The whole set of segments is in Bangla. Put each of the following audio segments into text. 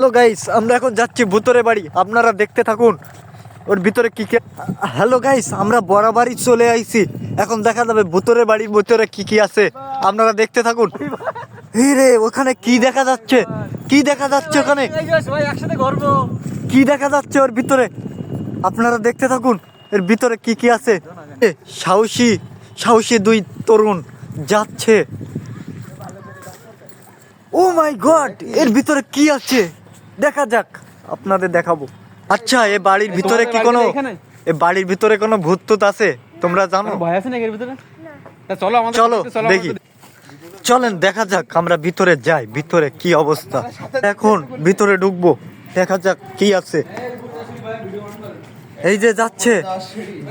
হ্যালো গাইস, আমরা এখন যাচ্ছি ভূতরে বাড়ি, আপনারা দেখতে থাকুন ওর ভিতরে কি কি। হ্যালো গাইস, আমরা বরাবরই চলে আইছি, এখন দেখা যাবে ভূতরে বাড়ির ভিতরে কি কি আছে, আপনারা দেখতে থাকুন। এই রে, ওখানে কি দেখা যাচ্ছে? কি দেখা যাচ্ছে ওখানে? কি দেখা যাচ্ছে ওর ভিতরে? আপনারা দেখতে থাকুন এর ভিতরে কি কি আছে। সাহসী সাহসী দুই তরুণ যাচ্ছে। ও মাই গড, এর ভিতরে কি আছে দেখা যাক, আপনাদের দেখাবো। আচ্ছা, এ বাড়ির ভিতরে কি কোনো বাড়ির ভিতরে কোনো ভূত টুত আছে তোমরা জানো? ভয় আছে নাকি এর ভিতরে? চলো আমাদের চলো দেখি, চলেন দেখা যাক, আমরা ভিতরে যাই, ভিতরে কি অবস্থা। এখন ভিতরে ঢুকবো, দেখা যাক কি আছে। এই যে যাচ্ছে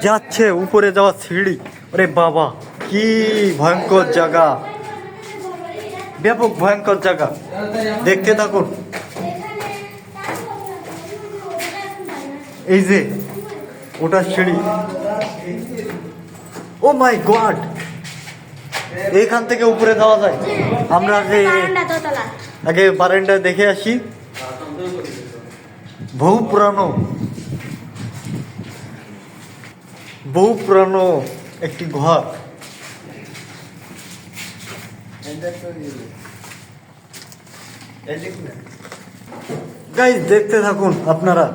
যাচ্ছে উপরে যাওয়া সিঁড়ি। আরে বাবা, কি ভয়ঙ্কর জায়গা, ব্যাপক ভয়ঙ্কর জায়গা, দেখতে থাকুন। এই যে ওটা সিঁড়ি, ও মাই গড, এইখান থেকে উপরে যাওয়া যায়। আমরা আগে বারান্দায় দেখে আসি। বহু পুরানো একটি ঘর। গাইস দেখতে থাকুন আপনারা।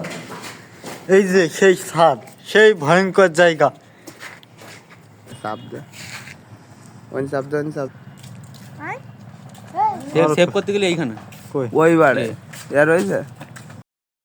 এই যে সেই ছাদ, সেই ভয়ঙ্কর জায়গা। সেভ করতে গেলে এইখানে কই ওই বাড়ে এর রয়েছে